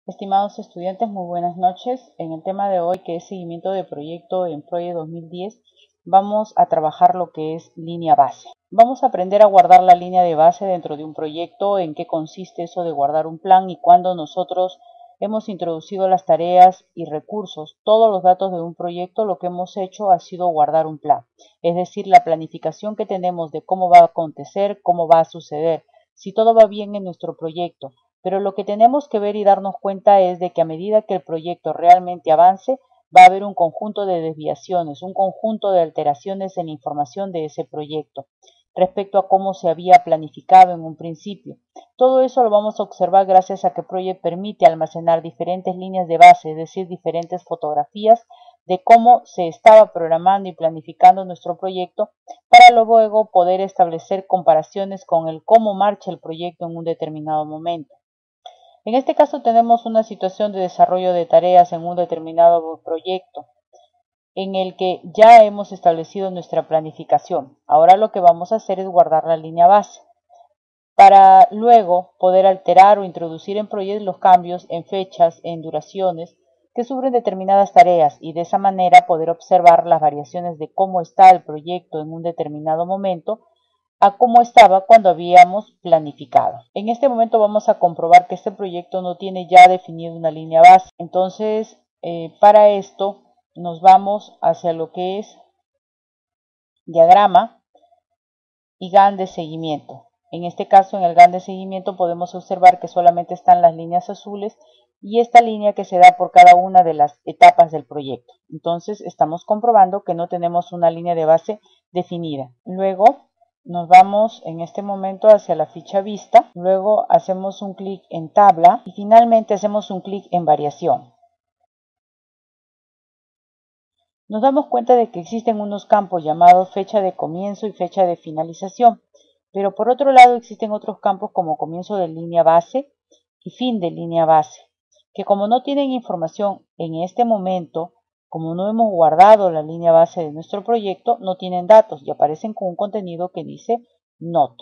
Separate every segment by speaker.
Speaker 1: Estimados estudiantes, muy buenas noches. En el tema de hoy, que es seguimiento de proyecto en Proyecto 2010, vamos a trabajar lo que es línea base. Vamos a aprender a guardar la línea de base dentro de un proyecto, en qué consiste eso de guardar un plan y cuando nosotros hemos introducido las tareas y recursos, todos los datos de un proyecto, lo que hemos hecho ha sido guardar un plan. Es decir, la planificación que tenemos de cómo va a acontecer, cómo va a suceder, si todo va bien en nuestro proyecto. Pero lo que tenemos que ver y darnos cuenta es de que a medida que el proyecto realmente avance, va a haber un conjunto de desviaciones, un conjunto de alteraciones en la información de ese proyecto respecto a cómo se había planificado en un principio. Todo eso lo vamos a observar gracias a que Project permite almacenar diferentes líneas de base, es decir, diferentes fotografías de cómo se estaba programando y planificando nuestro proyecto para luego poder establecer comparaciones con el cómo marcha el proyecto en un determinado momento. En este caso tenemos una situación de desarrollo de tareas en un determinado proyecto en el que ya hemos establecido nuestra planificación. Ahora lo que vamos a hacer es guardar la línea base para luego poder alterar o introducir en proyectos los cambios en fechas, en duraciones que sufren determinadas tareas y de esa manera poder observar las variaciones de cómo está el proyecto en un determinado momento a cómo estaba cuando habíamos planificado. En este momento vamos a comprobar que este proyecto no tiene ya definido una línea base. Entonces, para esto nos vamos hacia lo que es diagrama y GAN de seguimiento. En este caso, en el GAN de seguimiento podemos observar que solamente están las líneas azules y esta línea que se da por cada una de las etapas del proyecto. Entonces, estamos comprobando que no tenemos una línea de base definida. Luego, nos vamos en este momento hacia la ficha vista, luego hacemos un clic en tabla y finalmente hacemos un clic en variación. Nos damos cuenta de que existen unos campos llamados fecha de comienzo y fecha de finalización, pero por otro lado existen otros campos como comienzo de línea base y fin de línea base, que como no tienen información en este momento, como no hemos guardado la línea base de nuestro proyecto, no tienen datos y aparecen con un contenido que dice not.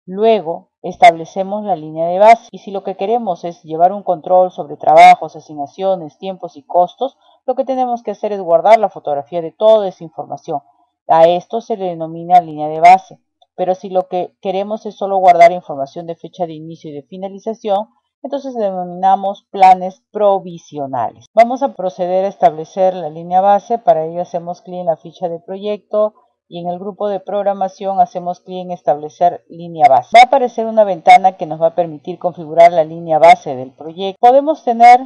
Speaker 1: Luego establecemos la línea de base y si lo que queremos es llevar un control sobre trabajos, asignaciones, tiempos y costos, lo que tenemos que hacer es guardar la fotografía de toda esa información. A esto se le denomina línea de base. Pero si lo que queremos es solo guardar información de fecha de inicio y de finalización, entonces denominamos planes provisionales. Vamos a proceder a establecer la línea base. Para ello hacemos clic en la ficha de proyecto y en el grupo de programación hacemos clic en establecer línea base. Va a aparecer una ventana que nos va a permitir configurar la línea base del proyecto. Podemos tener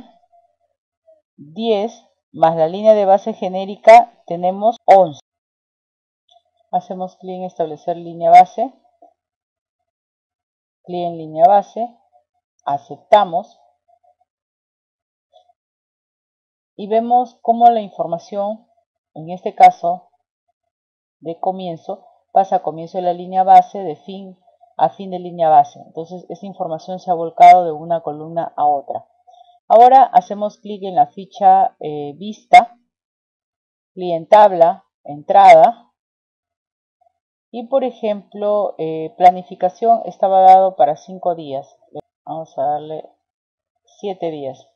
Speaker 1: 10 más la línea de base genérica, tenemos 11. Hacemos clic en establecer línea base, clic en línea base, aceptamos y vemos cómo la información, en este caso de comienzo, pasa a comienzo de la línea base, de fin a fin de línea base. Entonces esta información se ha volcado de una columna a otra. Ahora hacemos clic en la ficha vista, clic en tabla, entrada. Y por ejemplo, planificación estaba dado para 5 días. Vamos a darle 7 días.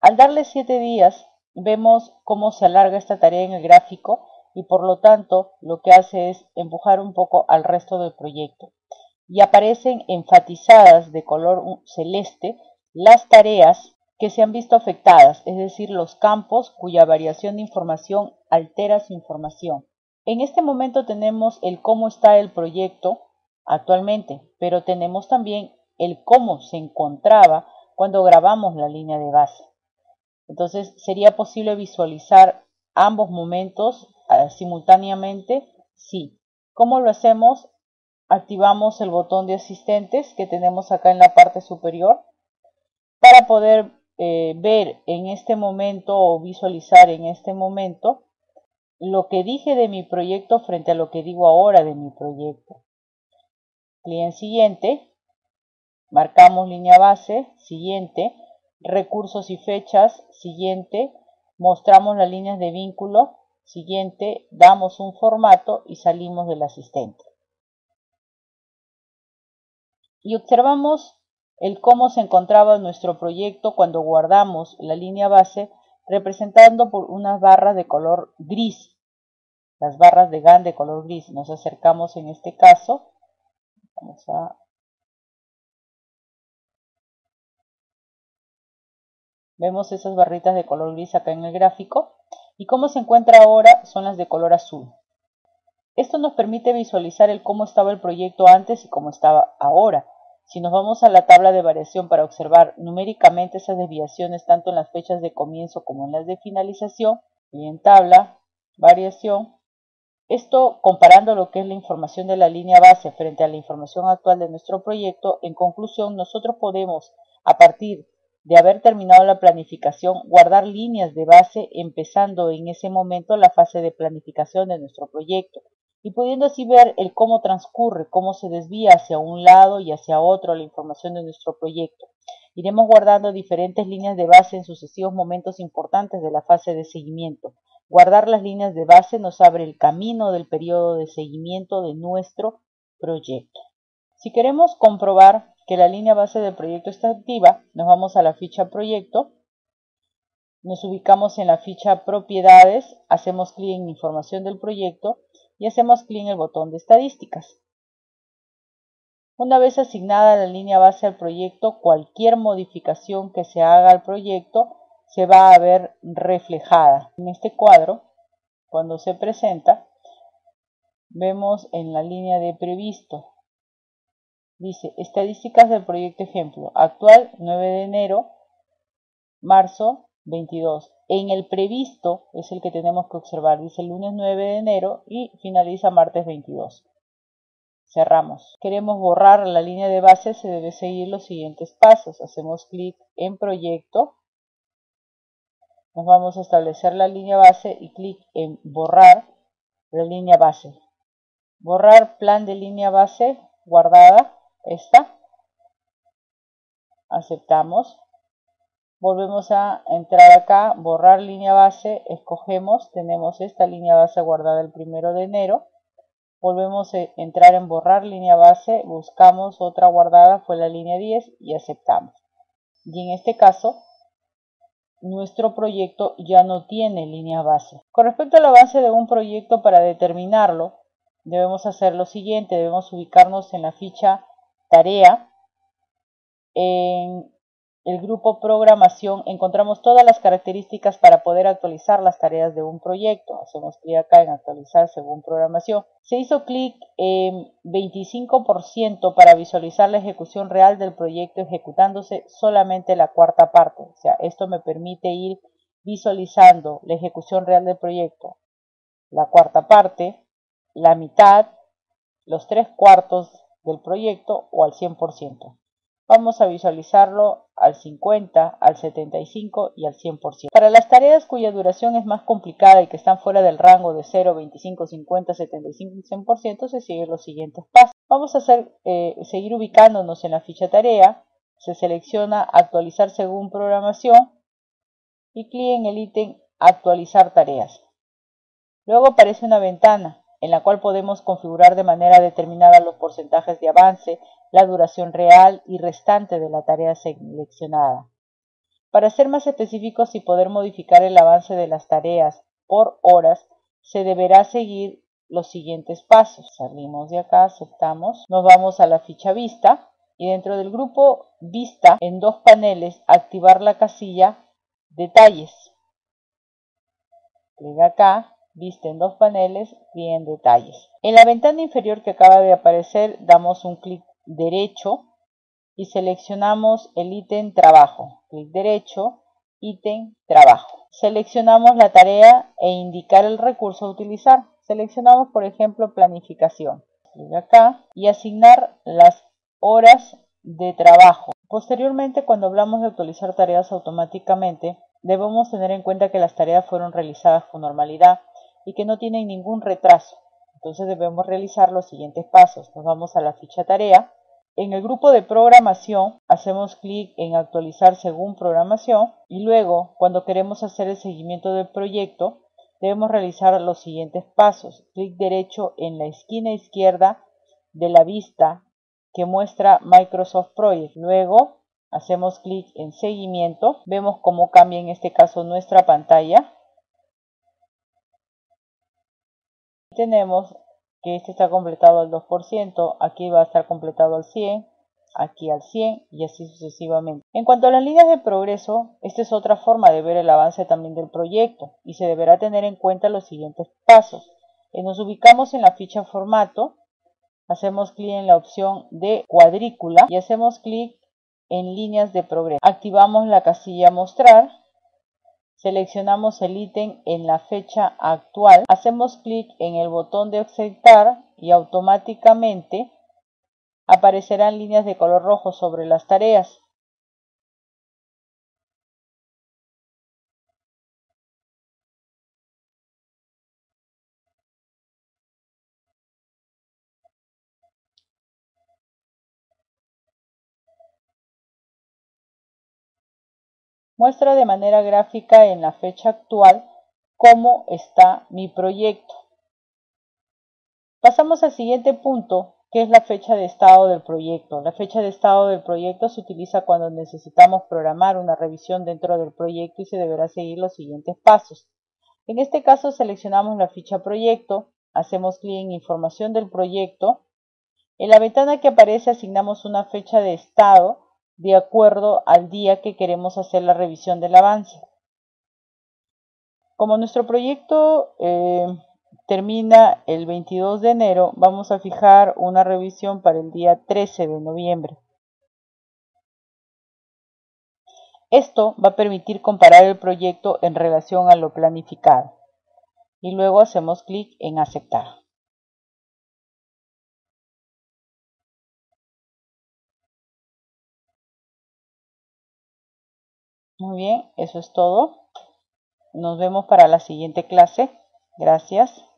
Speaker 1: Al darle 7 días, vemos cómo se alarga esta tarea en el gráfico y por lo tanto lo que hace es empujar un poco al resto del proyecto. Y aparecen enfatizadas de color celeste las tareas que se han visto afectadas, es decir, los campos cuya variación de información altera su información. En este momento tenemos el cómo está el proyecto actualmente, pero tenemos también el cómo se encontraba cuando grabamos la línea de base. Entonces, ¿sería posible visualizar ambos momentos simultáneamente? Sí. ¿Cómo lo hacemos? Activamos el botón de asistentes que tenemos acá en la parte superior para poder ver en este momento o visualizar en este momento lo que dije de mi proyecto frente a lo que digo ahora de mi proyecto. Clic en siguiente, marcamos línea base, siguiente, recursos y fechas, siguiente, mostramos las líneas de vínculo, siguiente, damos un formato y salimos del asistente. Y observamos el cómo se encontraba nuestro proyecto cuando guardamos la línea base, representando por unas barras de color gris, las barras de GAN de color gris. Nos acercamos en este caso, vemos esas barritas de color gris acá en el gráfico, y cómo se encuentra ahora son las de color azul. Esto nos permite visualizar el cómo estaba el proyecto antes y cómo estaba ahora. Si nos vamos a la tabla de variación para observar numéricamente esas desviaciones tanto en las fechas de comienzo como en las de finalización, y en tabla, variación, esto comparando lo que es la información de la línea base frente a la información actual de nuestro proyecto, en conclusión, nosotros podemos, a partir de haber terminado la planificación, guardar líneas de base empezando en ese momento la fase de planificación de nuestro proyecto y pudiendo así ver el cómo transcurre, cómo se desvía hacia un lado y hacia otro la información de nuestro proyecto. Iremos guardando diferentes líneas de base en sucesivos momentos importantes de la fase de seguimiento. Guardar las líneas de base nos abre el camino del periodo de seguimiento de nuestro proyecto. Si queremos comprobar que la línea base del proyecto está activa, nos vamos a la ficha proyecto, nos ubicamos en la ficha propiedades, hacemos clic en información del proyecto y hacemos clic en el botón de estadísticas. Una vez asignada la línea base al proyecto, cualquier modificación que se haga al proyecto se va a ver reflejada. En este cuadro, cuando se presenta, vemos en la línea de previsto, dice estadísticas del proyecto ejemplo, actual 9 de enero, marzo 22. En el previsto es el que tenemos que observar, dice lunes 9 de enero y finaliza martes 22. Cerramos. Queremos borrar la línea de base, se debe seguir los siguientes pasos. Hacemos clic en proyecto, nos vamos a establecer la línea base y clic en borrar la línea base. Borrar plan de línea base guardada, esta. Aceptamos. Volvemos a entrar acá, borrar línea base, escogemos, tenemos esta línea base guardada el 1 de enero. Volvemos a entrar en borrar línea base, buscamos otra guardada, fue la línea 10 y aceptamos. Y en este caso, nuestro proyecto ya no tiene línea base. Con respecto al avance de un proyecto, para determinarlo, debemos hacer lo siguiente, debemos ubicarnos en la ficha tarea. En el grupo programación encontramos todas las características para poder actualizar las tareas de un proyecto. Hacemos clic acá en actualizar según programación. Se hizo clic en 25% para visualizar la ejecución real del proyecto ejecutándose solamente la cuarta parte. O sea, esto me permite ir visualizando la ejecución real del proyecto, la cuarta parte, la mitad, los 3/4 del proyecto o al 100%. Vamos a visualizarlo al 50, al 75 y al 100%. Para las tareas cuya duración es más complicada y que están fuera del rango de 0, 25, 50, 75 y 100%, se siguen los siguientes pasos. Vamos a seguir ubicándonos en la ficha tarea, se selecciona actualizar según programación y clic en el ítem actualizar tareas. Luego aparece una ventana en la cual podemos configurar de manera determinada los porcentajes de avance, la duración real y restante de la tarea seleccionada. Para ser más específicos y poder modificar el avance de las tareas por horas, se deberá seguir los siguientes pasos. Salimos de acá, aceptamos, nos vamos a la ficha vista y dentro del grupo vista, en dos paneles, activar la casilla detalles. Clic acá, vista en dos paneles, clic en detalles. En la ventana inferior que acaba de aparecer, damos un clic derecho y seleccionamos el ítem trabajo. Clic derecho, ítem trabajo. Seleccionamos la tarea e indicar el recurso a utilizar. Seleccionamos, por ejemplo, planificación. Clic acá y asignar las horas de trabajo. Posteriormente, cuando hablamos de actualizar tareas automáticamente, debemos tener en cuenta que las tareas fueron realizadas con normalidad y que no tienen ningún retraso. Entonces debemos realizar los siguientes pasos. Nos vamos a la ficha tarea. En el grupo de programación hacemos clic en actualizar según programación y luego cuando queremos hacer el seguimiento del proyecto debemos realizar los siguientes pasos. Clic derecho en la esquina izquierda de la vista que muestra Microsoft Project. Luego hacemos clic en seguimiento, vemos cómo cambia en este caso nuestra pantalla. Tenemos que este está completado al 2%, aquí va a estar completado al 100%, aquí al 100% y así sucesivamente. En cuanto a las líneas de progreso, esta es otra forma de ver el avance también del proyecto y se deberá tener en cuenta los siguientes pasos. Nos ubicamos en la ficha formato, hacemos clic en la opción de cuadrícula y hacemos clic en líneas de progreso. Activamos la casilla mostrar. Seleccionamos el ítem en la fecha actual, hacemos clic en el botón de aceptar y automáticamente aparecerán líneas de color rojo sobre las tareas. Muestra de manera gráfica en la fecha actual cómo está mi proyecto. Pasamos al siguiente punto, que es la fecha de estado del proyecto. La fecha de estado del proyecto se utiliza cuando necesitamos programar una revisión dentro del proyecto y se deberá seguir los siguientes pasos. En este caso seleccionamos la ficha proyecto, hacemos clic en información del proyecto. En la ventana que aparece asignamos una fecha de estado de acuerdo al día que queremos hacer la revisión del avance. Como nuestro proyecto termina el 22 de enero, vamos a fijar una revisión para el día 13 de noviembre. Esto va a permitir comparar el proyecto en relación a lo planificado. Y luego hacemos clic en aceptar. Muy bien, eso es todo. Nos vemos para la siguiente clase. Gracias.